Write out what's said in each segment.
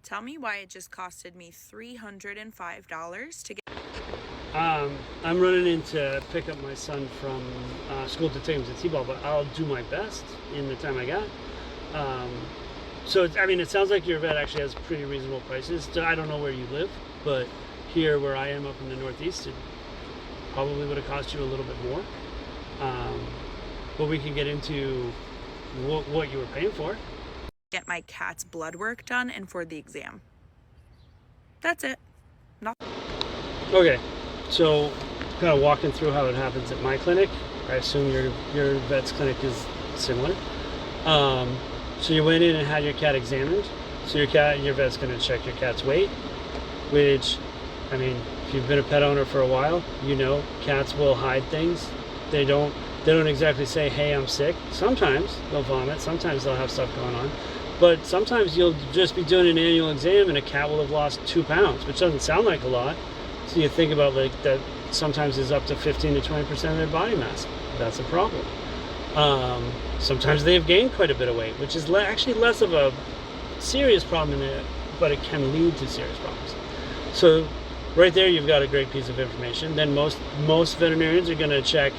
Tell me why it just costed me $305 to get. I'm running in to pick up my son from school to take him to T-ball, but I'll do my best in the time I got. It sounds like your vet actually has pretty reasonable prices. I don't know where you live, but here where I am up in the Northeast, it probably would have cost you a little bit more. But we can get into what you were paying for. Get my cat's blood work done and for the exam. That's it. Okay, so kind of walking through how it happens at my clinic. I assume your vet's clinic is similar. So you went in and had your cat examined. So your vet's going to check your cat's weight, which, I mean, if you've been a pet owner for a while, you know cats will hide things. They don't exactly say, "Hey, I'm sick." Sometimes they'll vomit. Sometimes they'll have stuff going on. But sometimes you'll just be doing an annual exam and a cat will have lost 2 pounds, which doesn't sound like a lot. So you think about like that sometimes is up to 15 to 20% of their body mass. That's a problem. Sometimes they have gained quite a bit of weight, which is actually less of a serious problem but it can lead to serious problems. So right there you've got a great piece of information. Then most veterinarians are going to check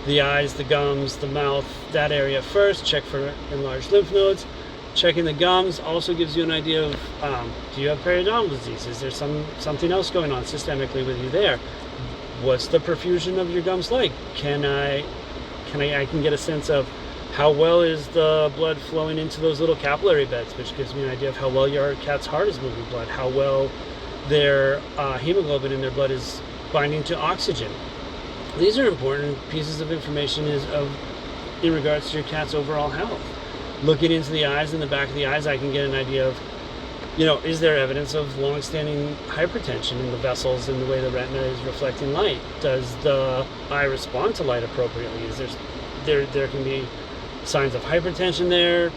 the eyes, the gums, the mouth, that area first, check for enlarged lymph nodes. Checking the gums also gives you an idea of do you have periodontal disease? Is there something else going on systemically with you there? What's the perfusion of your gums like? I can get a sense of how well is the blood flowing into those little capillary beds, which gives me an idea of how well your cat's heart is moving blood, how well their hemoglobin in their blood is binding to oxygen. These are important pieces of information in regards to your cat's overall health. Looking into the eyes and the back of the eyes, I can get an idea of, is there evidence of long-standing hypertension in the vessels and the way the retina is reflecting light? Does the eye respond to light appropriately? Is there can be signs of hypertension there?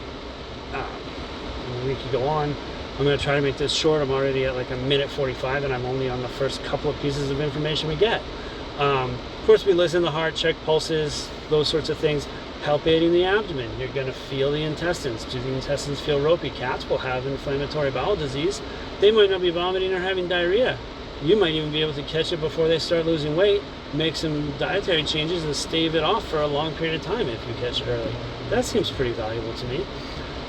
We could go on. I'm going to try to make this short. I'm already at like a minute 45, and I'm only on the first couple of pieces of information we get. Of course, we listen to the heart, check pulses, those sorts of things. Palpating the abdomen, you're going to feel the intestines. Do the intestines feel ropey? Cats will have inflammatory bowel disease. They might not be vomiting or having diarrhea. You might even be able to catch it before they start losing weight, make some dietary changes, and stave it off for a long period of time if you catch it early. That seems pretty valuable to me.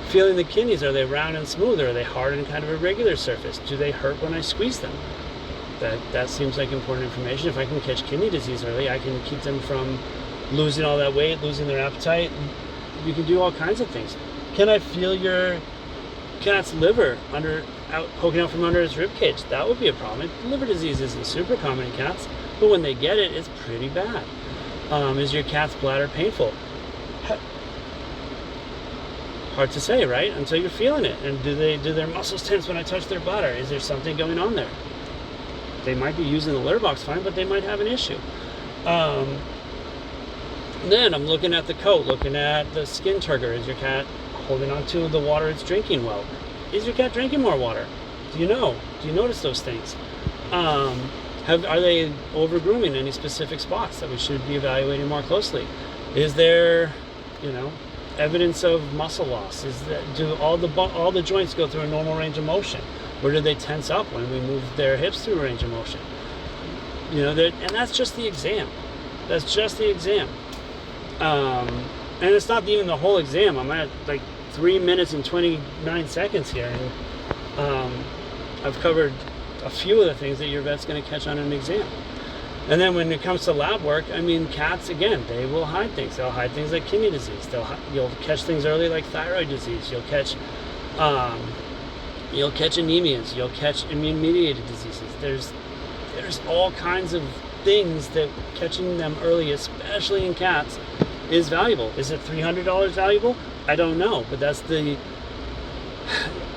Feeling the kidneys, are they round and smooth, or are they hard and kind of a regular surface? Do they hurt when I squeeze them? That seems like important information. If I can catch kidney disease early, I can keep them from losing all that weight, losing their appetite. You can do all kinds of things. Can I feel your cat's liver poking out from under his rib cage? That would be a problem. Liver disease isn't super common in cats, but when they get it, it's pretty bad. Is your cat's bladder painful? Hard to say, right? Until you're feeling it. And do their muscles tense when I touch their bladder? Is there something going on there? They might be using the litter box fine, but they might have an issue. Then I'm looking at the coat, looking at the skin turgor. Is your cat holding on to the water it's drinking well? Is your cat drinking more water? Do you know? Do you notice those things? Are they over grooming any specific spots that we should be evaluating more closely? Is there, evidence of muscle loss? Do all the joints go through a normal range of motion? Or do they tense up when we move their hips through a range of motion? And that's just the exam. That's just the exam. And it's not even the whole exam. I'm at like 3 minutes and 29 seconds here, and I've covered a few of the things that your vet's going to catch on an exam. And then when it comes to lab work, cats, again, they will hide things. They'll hide things like kidney disease. You'll catch things early like thyroid disease. You'll catch anemias. You'll catch immune-mediated diseases. There's all kinds of things that catching them early, especially in cats, is valuable. Is it $300 valuable? I don't know, but that's of that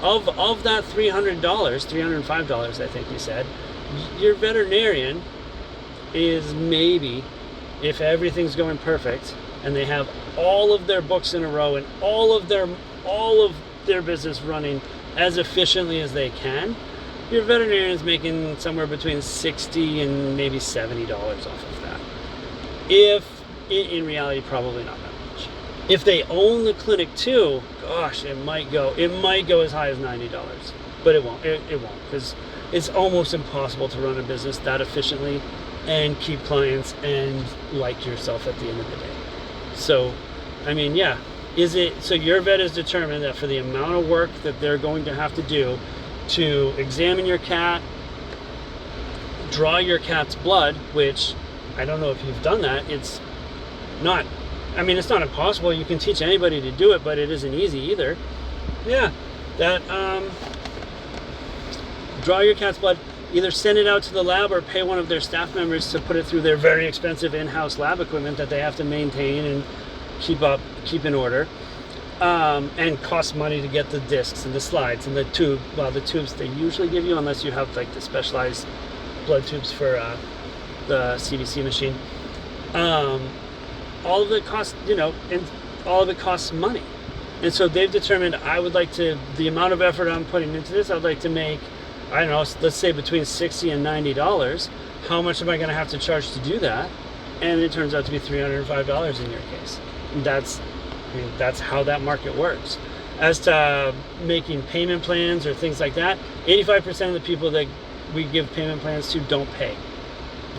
$300, $305 I think you said, your veterinarian is maybe, if everything's going perfect and they have all of their books in a row and all of their business running as efficiently as they can, your veterinarian is making somewhere between $60 and maybe $70 off of that. If in reality, probably not that much. If they own the clinic too, gosh, it might go as high as $90, but it won't. It won't, because it's almost impossible to run a business that efficiently and keep clients and like yourself at the end of the day. So, I mean, yeah. So your vet is determined that for the amount of work that they're going to have to do to examine your cat, draw your cat's blood, which I don't know if you've done that. It's not impossible. You can teach anybody to do it, but it isn't easy either. Yeah, that draw your cat's blood, either send it out to the lab or pay one of their staff members to put it through their very expensive in-house lab equipment that they have to maintain and keep in order, and costs money to get the discs and the slides and the tube. Well, the tubes they usually give you, unless you have like the specialized blood tubes for the CBC machine. All of it costs, and all of it costs money. And so they've determined the amount of effort I'm putting into this, I'd like to make, I don't know, let's say between $60 and $90. How much am I going to have to charge to do that? And it turns out to be $305 in your case. That's how that market works. As to making payment plans or things like that, 85% of the people that we give payment plans to don't pay.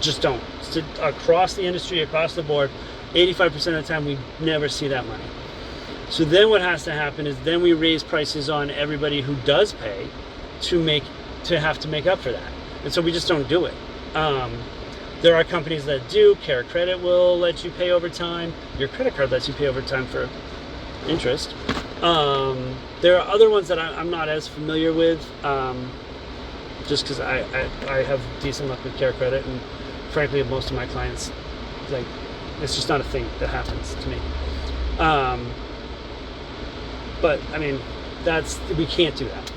Just don't. Across the industry, across the board, 85% of the time we never see that money. So then what has to happen is then we raise prices on everybody who does pay to have to make up for that. And so we just don't do it. There are companies that do. Care Credit will let you pay over time. Your credit card lets you pay over time for interest. There are other ones that I'm not as familiar with, just because I have decent luck with Care Credit, and frankly most of my clients, like, it's just not a thing that happens to me. But I mean, we can't do that.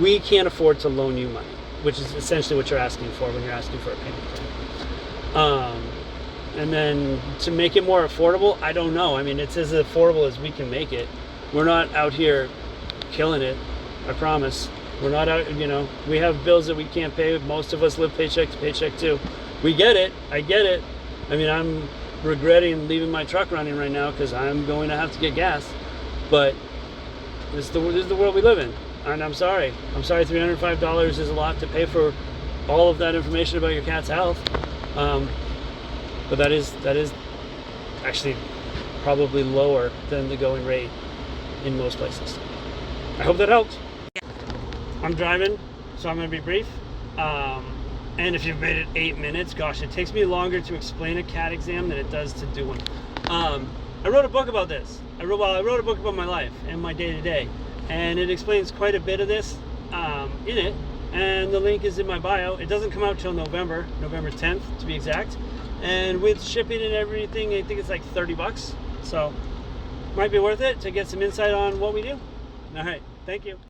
We can't afford to loan you money, which is essentially what you're asking for when you're asking for a payment plan. And then to make it more affordable, I don't know. I mean, it's as affordable as we can make it. We're not out here killing it, I promise. We're not out, we have bills that we can't pay. Most of us live paycheck to paycheck too. We get it. I get it. I mean, I'm regretting leaving my truck running right now because I'm going to have to get gas. But this is the world we live in. And I'm sorry. $305 is a lot to pay for all of that information about your cat's health. But that is actually probably lower than the going rate in most places. I hope that helped. I'm driving, so I'm going to be brief. And if you've made it 8 minutes, gosh, it takes me longer to explain a cat exam than it does to do one. I wrote a book about this. I wrote a book about my life and my day-to-day, and it explains quite a bit of this in it, and the link is in my bio. It doesn't come out till November 10th to be exact, and with shipping and everything, I think it's like $30, so might be worth it to get some insight on what we do. All right, thank you.